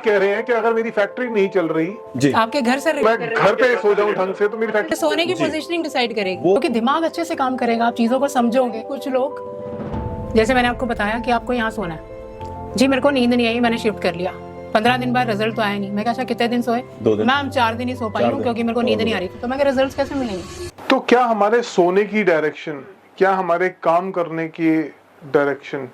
कह रहे हैं कि अगर मेरी फैक्ट्री नहीं चल रही जी आपके घर से मैं घर पे सो जाऊं ढंग से तो मेरी फैक्ट्री सोने की पोजीशनिंग डिसाइड करेगी, क्योंकि दिमाग अच्छे से काम करेगा, आप चीजों को समझोगे। कुछ लोग, जैसे मैंने आपको बताया कि आपको यहाँ सोना है, जी मेरे को नींद नहीं आई, मैंने शिफ्ट कर लिया, 15 दिन बाद रिजल्ट तो आया नहीं। मैं कहा कितने दिन सोए? 2 दिन। मैम 4 दिन ही सो पाई हूँ क्योंकि मेरे को नींद नहीं आ रही थी। तो मैं रिजल्ट कैसे मिलेंगे? तो क्या हमारे सोने की डायरेक्शन, क्या हमारे काम करने की डायरेक्शन,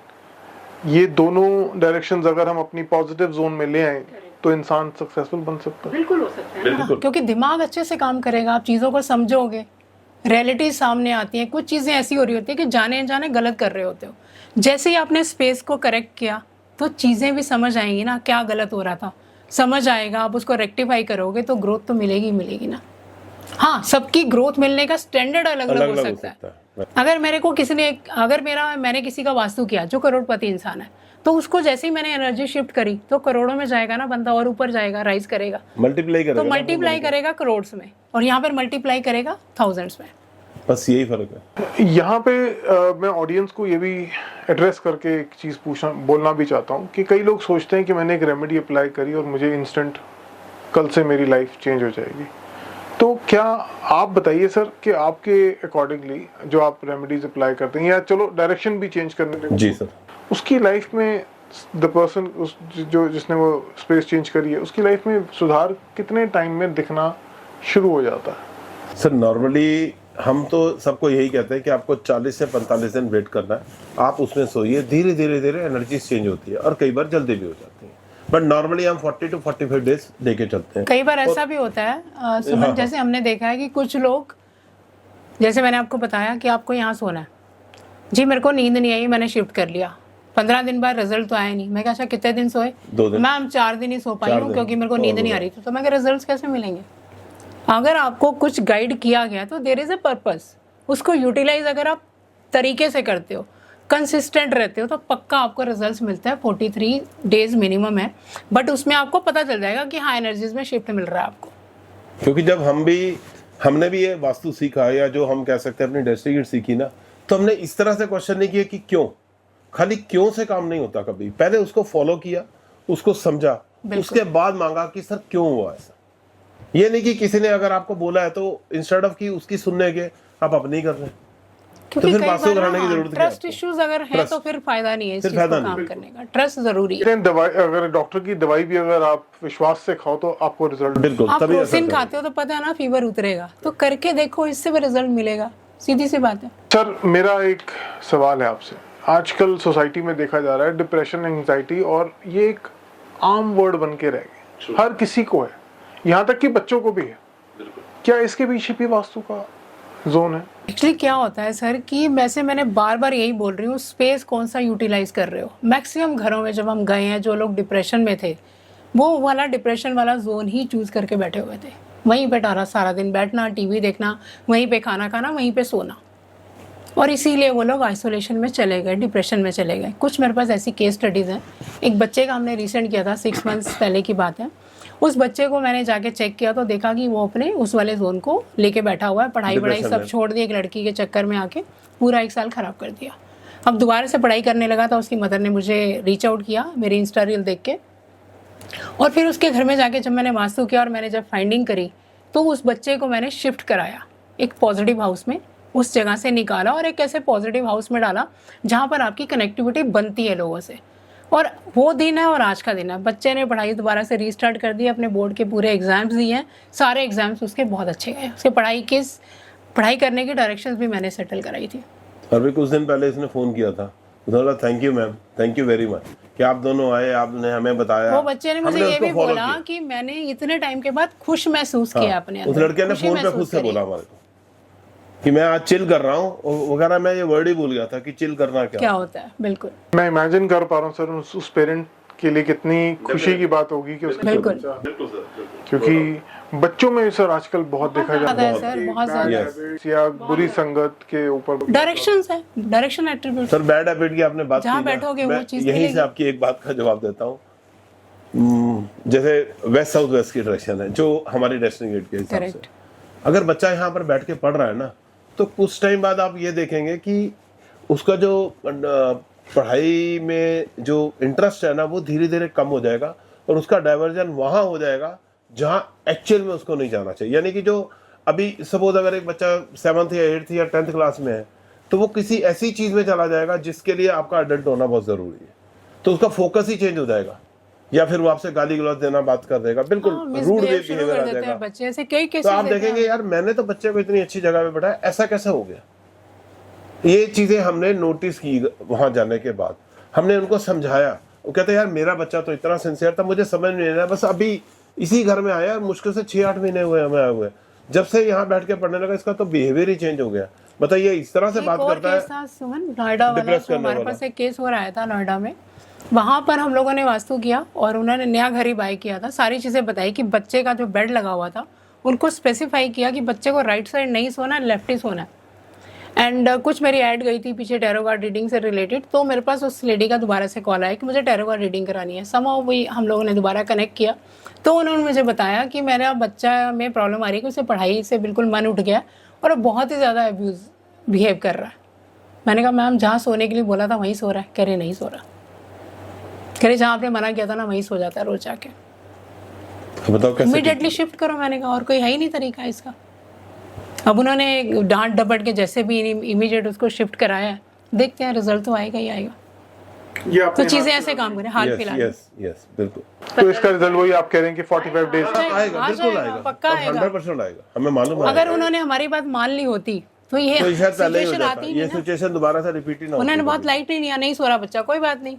ये दोनों डायरेक्शंस अगर हम अपनी पॉजिटिव जोन में ले आए तो इंसान सक्सेसफुल बन सकता है? बिल्कुल हो सकता है, बिल्कुल। क्योंकि दिमाग अच्छे से काम करेगा, आप चीज़ों को समझोगे, रियलिटी सामने आती है। कुछ चीज़ें ऐसी हो रही होती है कि जाने अनजाने गलत कर रहे होते हो, जैसे ही आपने स्पेस को करेक्ट किया तो चीज़ें भी समझ आएंगी ना, क्या गलत हो रहा था समझ आएगा, आप उसको रेक्टिफाई करोगे तो ग्रोथ तो मिलेगी मिलेगी ना। हाँ, सबकी ग्रोथ मिलने का स्टैंडर्ड अलग अलग हो सकता है। अगर मेरे को किसी ने, अगर मैंने किसी का वास्तु किया जो करोड़पति इंसान है, तो उसको जैसे ही मैंने एनर्जी शिफ्ट करी तो करोड़ों में जाएगा ना बंदा, और ऊपर जाएगा, राइज करेगा, मल्टीप्लाई करेगा, तो मल्टीप्लाई करेगा करोड़ में, और यहाँ पर मल्टीप्लाई करेगा थाउजेंड्स में। बस यही फर्क है। यहाँ पे मैं ऑडियंस को ये भी एड्रेस करके एक चीज़ बोलना भी चाहता हूँ कि कई लोग सोचते हैं कि मैंने एक रेमेडी अप्लाई करी और मुझे इंस्टेंट कल से मेरी लाइफ चेंज हो जाएगी। तो क्या आप बताइए सर कि आपके अकॉर्डिंगली जो आप रेमेडीज अप्लाई करते हैं, या चलो डायरेक्शन भी चेंज करने के, जी सर, उसकी लाइफ में द पर्सन जिसने वो स्पेस चेंज करी है, उसकी लाइफ में सुधार कितने टाइम में दिखना शुरू हो जाता है? सर नॉर्मली हम तो सबको यही कहते हैं कि आपको 40 से 45 दिन वेट करना है, आप उसमें सोइए, धीरे धीरे धीरे एनर्जी चेंज होती है, और कई बार जल्दी भी हो जाती है, बट नॉर्मली हम 40 to 45 डेज लेके चलते हैं। कई बार ऐसा भी होता है सुमन, जैसे हमने देखा है कि कुछ लोग, जैसे मैंने आपको बताया कि आपको यहाँ सोना है, जी मेरे को नींद नहीं आई, मैंने शिफ्ट कर लिया, 15 दिन बाद रिजल्ट तो आया नहीं। मैं कहा कितने दिन सोए? 2 दिन। मैम 4 दिन ही सो पाई हूँ क्योंकि मेरे को नींद नहीं आ रही थी। तो मैं रिजल्ट कैसे मिलेंगे? अगर आपको कुछ गाइड किया गया तो देयर इज अ पर्पस, उसको यूटिलाइज अगर आप तरीके से करते हो, कंसिस्टेंट रहते हो, तो पक्का आपको रिजल्ट्स मिलते हैं। 43 डेज मिनिमम है, बट उसमें आपको पता चल जाएगा कि हाँ एनर्जीज में शिफ्ट मिल रहा है आपको। क्योंकि जब हमने भी ये वास्तु सीखा, या जो हम कह सकते हैं अपनी डेस्टिनी सीखी ना, तो हमने इस तरह से क्वेश्चन नहीं किया कि क्यों, खाली क्यों से काम नहीं होता कभी, पहले उसको फॉलो किया, उसको समझा, उसके बाद मांगा कि सर क्यों हुआ ऐसा। ये नहीं कि किसी ने अगर आपको बोला है तो इंस्टेड ऑफ कि उसकी सुनने के आप अपने ही कर रहे हैं, तो फिर वास्तु कराने की जरूरत नहीं। ट्रस्ट इश्यूज अगर है तो फिर फायदा नहीं है इस चीज को काम करने का। ट्रस्ट जरूरी है। दवाई, अगर डॉक्टर की दवाई भी अगर आप विश्वास से खाओ तो आपको रिजल्ट, बिल्कुल, आप तभी प्रोटीन खाते हो तो पता है ना फीवर उतरेगा, तो करके देखो, इससे भी रिजल्ट मिलेगा, सीधी सी बात है। सर मेरा एक सवाल है आपसे, आजकल सोसाइटी में देखा जा रहा है डिप्रेशन, एंजाइटी, और ये एक आम वर्ड बन के रह गए, हर किसी को है, यहाँ तक कि बच्चों को भी है। क्या इसके पीछे भी वास्तु का जोन है? एक्चुअली क्या होता है सर कि वैसे मैंने बार बार यही बोल रही हूँ, स्पेस कौन सा यूटिलाइज कर रहे हो। मैक्सिमम घरों में जब हम गए हैं, जो लोग डिप्रेशन में थे वो वाला डिप्रेशन वाला जोन ही चूज करके बैठे हुए थे, वहीं पे सारा दिन बैठना, टीवी देखना, वहीं पे खाना खाना, वहीं पे सोना, और इसीलिए वो लोग आइसोलेशन में चले गए, डिप्रेशन में चले गए। कुछ मेरे पास ऐसी केस स्टडीज़ हैं। एक बच्चे का हमने रिसेंट किया था, 6 मंथ्स पहले की बात है। उस बच्चे को मैंने जाके चेक किया तो देखा कि वो अपने उस वाले जोन को लेके बैठा हुआ है, पढ़ाई सब छोड़ दी, एक लड़की के चक्कर में आके पूरा 1 साल ख़राब कर दिया। अब दोबारा से पढ़ाई करने लगा था, उसकी मदर ने मुझे रीच आउट किया मेरी इंस्टा रील देख के, और फिर उसके घर में जाके जब मैंने वास्तु किया और मैंने जब फाइंडिंग करी तो उस बच्चे को मैंने शिफ्ट कराया एक पॉजिटिव हाउस में, उस जगह से निकाला और एक ऐसे पॉजिटिव हाउस में डाला जहाँ पर आपकी कनेक्टिविटी बनती है लोगों से। और वो दिन है और आज का दिन है, बच्चे ने पढ़ाई दोबारा से रीस्टार्ट कर दी, अपने बोर्ड के पूरे एग्जाम्स दिए हैं, सारे एग्जाम्स उसके बहुत अच्छे गए। उसके पढ़ाई करने की डायरेक्शंस भी मैंने सेटल कराई थी। अभी कुछ दिन पहले इसने फ़ोन किया था, उसने बोला thank you ma'am, thank you very much कि आप दोनों आए, आपने हमें बताया। वो बच्चे ने मुझे ये भी बोला कि मैंने इतने टाइम के बाद खुश महसूस किया अपने अंदर। उस लड़के ने फ़ोन पे खुद से बोला हमारे को कि मैं आज चिल कर रहा हूँ वगैरह। मैं ये वर्ड ही भूल गया था कि चिल करना क्या होता है। बिल्कुल मैं इमेजिन कर पा रहा हूँ सर, उस पेरेंट के लिए कितनी खुशी की बात होगी कि उसका बच्चा, क्योंकि बच्चों में सर आजकल बहुत देखा जाता है सर, बहुत ज्यादा, या बुरी संगत के ऊपर डायरेक्शंस है, direction attribute. Sir bad habit की आपने बात की, जहाँ बैठोगे वो चीज यहीं से आपकी एक बात का जवाब देता हूँ। जैसे वेस्ट साउथ वेस्ट की डायरेक्शन है जो हमारी डेस्टिनी गेट के हिसाब से, अगर बच्चा यहाँ पर बैठ के पढ़ रहा है ना, तो कुछ टाइम बाद आप ये देखेंगे कि उसका जो पढ़ाई में जो इंटरेस्ट है ना वो धीरे धीरे कम हो जाएगा, और उसका डाइवर्जन वहां हो जाएगा जहां एक्चुअल में उसको नहीं जाना चाहिए। यानी कि जो अभी सपोज अगर एक बच्चा 7th या 8th या 10th क्लास में है तो वो किसी ऐसी चीज में चला जाएगा जिसके लिए आपका अडल्ट होना बहुत जरूरी है, तो उसका फोकस ही चेंज हो जाएगा, या फिर वो आपसे गाली गलौज देना बात कर देगा, बिल्कुल रूड बिहेवियर आ जाएगा। बच्चे ऐसे कई केसेस तो आप देखेंगे यार मैंने तो बच्चे को इतनी अच्छी जगह पे बैठाया, ऐसा कैसे हो गया। ये चीजें हमने नोटिस की वहां जाने के बाद, हमने उनको समझाया। वो कहते यार मेरा बच्चा तो इतना सिंसियर था, मुझे समझ नहीं आया, बस अभी इसी घर में आया, मुश्किल से 6-8 महीने हुए हमें आए हुए, जब से यहाँ बैठ के पढ़ने लगा इसका तो बिहेवियर ही चेंज हो गया। बताइए इस तरह से बात करता है। सुमन, नोएडा वाला तो हमारे पास एक केस हो रहा था नोएडा में, वहां पर हम लोगों ने वास्तु किया और उन्होंने नया घर ही बाय किया था, सारी चीजें बताई कि बच्चे का जो बेड लगा हुआ था उनको स्पेसिफाई किया कि बच्चे को राइट साइड नहीं सोना, लेफ्ट ही सोना। एंड कुछ मेरी ऐड गई थी पीछे टैरो कार्ड रीडिंग से रिलेटेड, तो मेरे पास उस लेडी का दोबारा से कॉल आया कि मुझे टैरो कार्ड रीडिंग करानी है। समहाउ वही हम लोगों ने दोबारा कनेक्ट किया तो उन्होंने मुझे बताया कि मेरा बच्चा में प्रॉब्लम आ रही है कि उसे पढ़ाई से बिल्कुल मन उठ गया और वो बहुत ही ज़्यादा अब्यूज़ बिहेव कर रहा है। मैंने कहा मैम जहाँ सोने के लिए बोला था वहीं सो रहा है। कह रहे नहीं सो रहा, कह रहे जहाँ आपने मना किया था ना वहीं सो जाता है रोज जाके। बताओ कैसे इमीडिएटली शिफ्ट करो। मैंने कहा और कोई है ही नहीं तरीका इसका। अब उन्होंने डांट डपट के जैसे भी इमीडिएट उसको शिफ्ट कराया है, देखते हैं रिजल्ट तो आएगा ही आएगा। ये तो चीजें ऐसे काम करें हाल यस फिलहाल। यस यस बिल्कुल। तो इसका रिजल्ट वही आप कह रहे हैं कि 45 डेज आएगा, आ बिल्कुल जाएगा, आएगा, पक्का और आएगा। 100% आएगा, हमें मालूम है। अगर उन्होंने हमारी बात मान ली होती तो ये तो शायद पहले ही हो सिचुएशन जाता, आती ही ये नहीं ना। सिचुएशन दोबारा से रिपीट ही ना उन्होंने होती। बहुत लाइटली लिया, नहीं सो रहा बच्चा, कोई बात नहीं,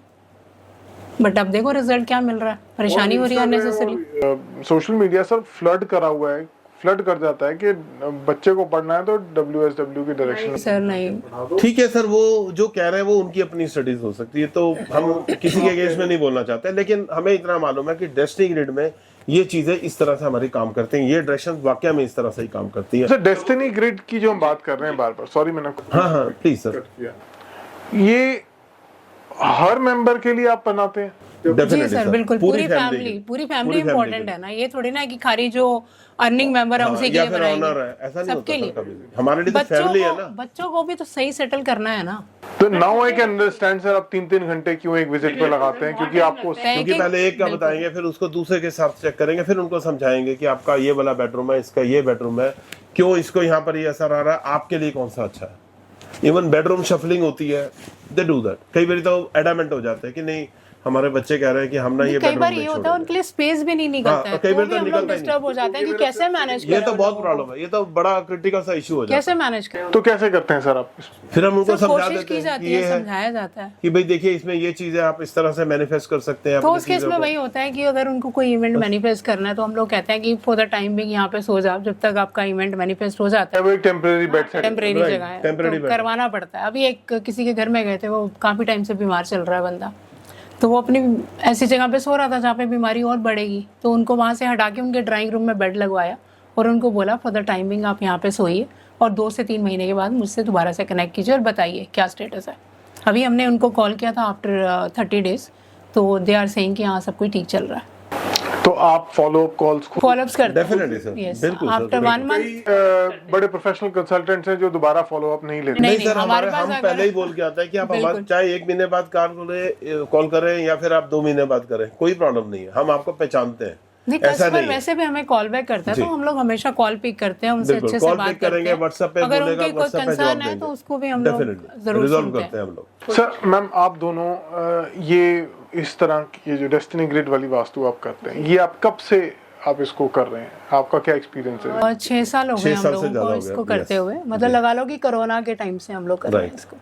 बट अब देखो रिजल्ट क्या मिल रहा है, परेशानी हो रही है unnecessary. Social media sir flood करा हुआ है, फ्लड कर जाता है कि बच्चे को पढ़ना है तो WSW की डायरेक्शन। सर नहीं, ठीक है सर, वो जो कह रहे हैं वो उनकी अपनी स्टडीज हो सकती है, तो हम किसी के अगेंस्ट में नहीं बोलना चाहते, लेकिन हमें इतना मालूम है कि डेस्टिनी ग्रिड में ये चीजें इस तरह से हमारी काम करती हैं, ये डायरेक्शन वाकई में इस तरह से ही काम करती है। सर डेस्टिनी ग्रिड की जो हम बात कर रहे हैं बार बार, सॉरी मैंने हाँ हाँ प्लीज सर। ये हर मेंबर के लिए आप बनाते हैं? जी Definitely, सर sir. बिल्कुल, पूरी family फैमिली इम्पोर्टेंट है ना, ये थोड़ी ना कि खाली जो अर्निंग मेंबर है उसी के या लिए फिर बनाएंगे, ऑनर है, ऐसा नहीं सबके होता लिए। सर कभी भी। हमारे लिए तो फैमिली है ना। बच्चों को भी तो सही सेटल करना है ना। तो now I can understand sir आप 3-3 घंटे क्यों एक विजिट पे लगाते हैं, क्योंकि आपको क्योंकि पहले एक का बताएंगे, फिर उसको दूसरे के साथ चेक करेंगे, फिर उनको समझाएंगे कि आपका ये वाला बेडरूम है, इसका ये बेडरूम है, क्यों इसको यहाँ पर ये असर आ रहा है, आपके लिए कौन सा अच्छा है। इवन बेडरूम शफलिंग होती है, दे डू दैट। कई बार तो एडामेंट हो जाते हैं कि नहीं हमारे बच्चे कह रहे हैं कि हम ना ये कई बार ये होता है उनके लिए स्पेस भी नहीं निकलता है, कई बार तो तो भी हम लोग निकलता ही डिस्टर्ब हो जाते हैं कि कैसे मैनेज ये करें, तो बहुत प्रॉब्लम है, ये तो बड़ा क्रिटिकल सा इशू हो जाता है। कैसे मैनेज करें। तो कैसे करते हैं सर आप? फिर हम उनको सर समझा कोशिश देते की हैं जाती कि ये है, है समझाया जाता है। कि भाई देखिए इसमें ये चीजें आप इस तरह से मैनिफेस्ट कर सकते हैं तो अपनी उस केस चीजों में को। वही होता है कि अगर उनको कोई इवेंट मैनिफेस्ट करना है तो हम लोग कहते हैं कि फॉर द टाइम बिंग यहाँ पे सो जाओ, जब तक आपका इवेंट मैनिफेस्ट हो जाता है। वो एक temporary bed set temporary Right, जगह है, temporary तो bed। करवाना पड़ता है। अभी एक किसी के घर में गए थे, वो काफी टाइम से बीमार चल रहा है बंदा, तो वो अपनी ऐसी जगह पे सो रहा था जहाँ पे बीमारी और बढ़ेगी, तो उनको वहाँ से हटा के उनके ड्राइंग रूम में बेड लगवाया और उनको बोला फॉर द टाइमिंग आप यहाँ पे सोइए और 2 से 3 महीने के बाद मुझसे दोबारा से कनेक्ट कीजिए और बताइए क्या स्टेटस है। अभी हमने उनको कॉल किया था आफ्टर 30 डेज, तो दे आर सेइंग कि हाँ सब कुछ ठीक चल रहा है। तो आप फॉलोअप कॉल्स को फॉलोअप्स करते Definitely, sir. बिल्कुल, sir, आफ्टर 1 मंथ। कई बड़े प्रोफेशनल कंसल्टेंट्स हैं जो दोबारा फॉलोअप नहीं लेते। नहीं, नहीं सर, हमारे हमारे पास हम अगर- पहले ही बोल के आता है कि आप हमारे बिल्कुल। चाहे 1 महीने बाद कॉल करें या फिर आप 2 महीने बाद करें, कोई प्रॉब्लम नहीं है, हम आपको पहचानते हैं। नहीं, ऐसा कस्टमर नहीं है। वैसे भी हमें कॉल बैक करता है, जी। तो हम लोग हमेशा कॉल पिक करते हैं, उनसे बिल्कुल, अच्छे से call बात pick करते करेंगे, हैं। WhatsApp पे अगर बोलेगा, उनकी कोई WhatsApp पे कंसर्न जवाब है तो देंगे। उसको भी हम लोग Definitely, जरूर resolve सुनते करते हैं। हैं हम लोग। सर मैम आप दोनों ये इस तरह की ये जो डेस्टिनी ग्रिड वाली वास्तु आप करते हैं, ये आप कब से आप इसको कर रहे हैं, आपका क्या एक्सपीरियंस है? और 6 साल हो गए 6 हम साल से लोगों ज्यादा को हो इसको गया, करते yes। हुए, मतलब लगा लो कि कोरोना के टाइम से हम लोग कर रहे हैं Right। इसको।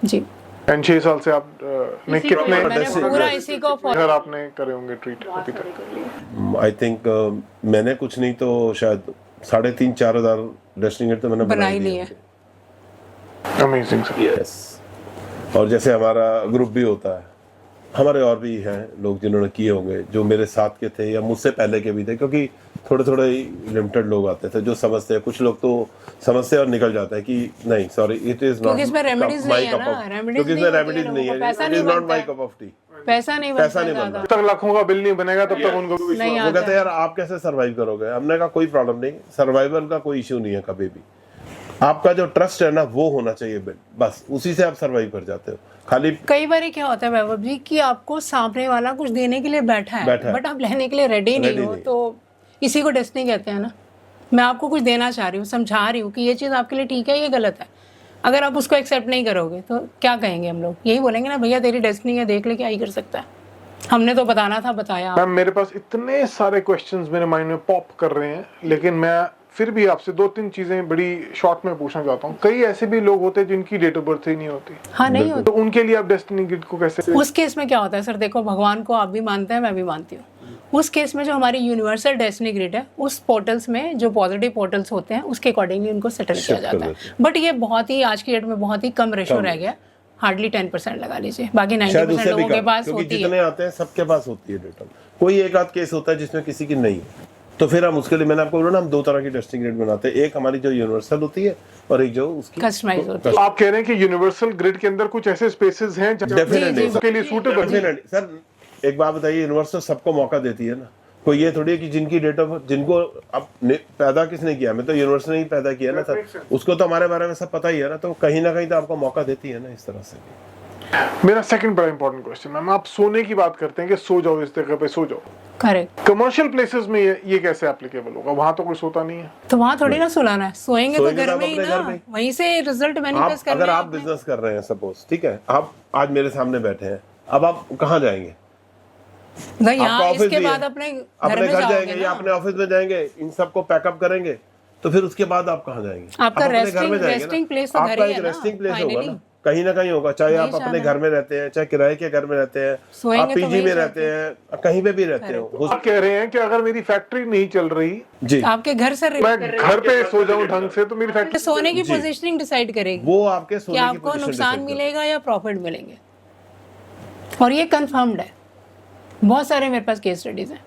जी, एंड 6 साल से आप ने इसी को- कितने मैंने पूरा इसी को follow- घर आपने करे होंगे ट्रीट अभी तक? आई थिंक मैंने कुछ नहीं तो शायद 3,500-4 हजार डेस्टिनी ग्रिड तो मैंने बना ही लिए लिए। होंगे। Amazing sir. यस, और जैसे हमारा ग्रुप भी होता है, हमारे और भी हैं लोग जिन्होंने किए होंगे, जो मेरे साथ के थे या मुझसे पहले के भी थे, क्योंकि थोड़े थोड़े लिमिटेड लोग आते थे जो समझते हैं। कुछ लोग तो समझते और निकल जाते हैं कि नहीं सॉरी इट इज नॉट, क्योंकि इसमें remedies नहीं है ना, remedies क्योंकि इसमें नहीं होती है रेमेडीज नहीं लोगों है, को, पैसा इट नहीं इज नॉट बनता माय है। Cup of T. पैसा नहीं पैसा बनता नहीं ज़्यादा। बनता। जब तक लाखों का बिल नहीं बनेगा तब तक उनको भी नहीं वो आता कहते हैं यार आप कैसे सरवाइव करोगे। हमने कहा कोई प्रॉब्लम नहीं, सर्वाइवल का कोई इश्यू नहीं है कभी भी। आपका जो ट्रस्ट है ना वो होना चाहिए, बस उसी से आप सरवाइव कर जाते हो। खाली कई बार क्या होता है वैभव जी कि आपको सामने वाला कुछ देने के लिए बैठा है बट आप लेने के लिए रेडी नहीं हो, तो इसी को डेस्टिनी कहते हैं ना। मैं आपको कुछ देना चाह रही हूँ, समझा रही हूँ कि ये चीज़ आपके लिए ठीक है, ये गलत है। अगर आप उसको एक्सेप्ट नहीं करोगे तो क्या कहेंगे हम लोग? यही बोलेंगे ना, भैया तेरी डेस्टिनी है, देख ले क्या ही कर सकता है, हमने तो बताना था, बताया। मैम मेरे पास इतने सारे क्वेश्चंस मेरे माइंड में पॉप कर रहे हैं, लेकिन मैं फिर भी आपसे 2-3 चीजें बड़ी शॉर्ट में पूछना चाहता हूँ। कई ऐसे भी लोग होते हैं जिनकी डेट ऑफ बर्थ ही नहीं होती, हाँ नहीं होता। तो उनके लिए आप डेस्टिनी गिफ्ट को कैसे? उस केस में क्या होता है सर, देखो भगवान को आप भी मानते हैं, मैं भी मानती हूँ। उस केस में जो हमारी यूनिवर्सल डेस्टिनी ग्रिड है, उस पोर्टल्स में जो पॉजिटिव पोर्टल्स होते हैं उसके अकॉर्डिंगली उनको सेटल किया Shift कर जाता है। देते बट ये बहुत ही आज की डेट में बहुत ही कम रेशो रह गया, हार्डली 10% लगा लीजिए, बाकी शायद 90% उससे भी लोगों के कम, पास क्योंकि होती है। जितने आते हैं सबके पास होती है डेटा। कोई एक आध केस होता है जिसमें किसी की नहीं है, तो फिर हम उसके लिए, मैंने आपको बोला ना, हम 2 तरह की डेस्टिनी ग्रिड बनाते हैं, एक हमारी जो यूनिवर्सल होती है और एक जो उसकी कस्टमाइज होती है। तो आप कह रहे हैं कि यूनिवर्सल ग्रिड के अंदर कुछ ऐसे स्पेसेस हैं Definitely, उसके लिए सूटेबल? Definitely sir. एक बात बताइए, यूनिवर्सल सबको मौका देती है ना, कोई ये थोड़ी है कि जिनकी डेट ऑफ, जिनको अब पैदा किसने किया, मैं तो यूनिवर्सल ने ही पैदा किया ना सर, उसको तो हमारे बारे में सब पता ही है ना, तो कहीं ना कहीं तो आपको मौका देती है ना इस तरह से। मेरा सेकंड बड़ा इंपॉर्टेंट क्वेश्चन मैम, आप सोने की बात करते हैं कि सो जाओ इस जगह पे सो जाओ, करेक्ट। कमर्शियल प्लेसेस में ये कैसे एप्लीकेबल होगा? वहां तो कोई सोता नहीं है। तो वहाँ थोड़ी ना सुलाना है, सोएंगे तो सोएंगे घर तो में ही अपने घर ना, में। वहीं से रिजल्ट मैनिफेस्ट करना अगर है आप आपने। बिजनेस कर रहे हैं सपोज, ठीक है, आप आज मेरे सामने बैठे हैं, अब आप कहाँ जाएंगे? तो यहाँ आपका ऑफिस इसके भी है। बाद अपने घर अपने में घर जाओगे जाएंगे या ना। अपने ऑफिस में जाएंगे, इन सबको पैकअप करेंगे, तो फिर उसके बाद आप कहाँ जाएंगे? आपका आप अपने घर में जाएंगे ना। रेस्टिंग प्लेस तो घर आपका ही एक है ना, रेस्टिंग प्लेस होगा finally। ना, कहीं ना कहीं होगा, चाहे आप वही अपने जाना घर में रहते हैं, चाहे किराए के घर में रहते हैं, सोएंगे आप तो पीजी वहीं में जाके। रहते हैं, कहीं पे भी रहते हो। आप कह रहे हैं कि अगर मेरी फैक्ट्री नहीं चल रही, जी, आपके घर से मैं घर पे सो जाऊं ढंग से, तो मेरी फैक्ट्री सोने की पोजीशनिंग डिसाइड करेगी वो आपके कि सोने की आपको पोजीशन नुकसान decide मिलेगा या प्रॉफिट मिलेंगे, और ये कंफर्म्ड है। बहुत सारे मेरे पास केस स्टडीज हैं।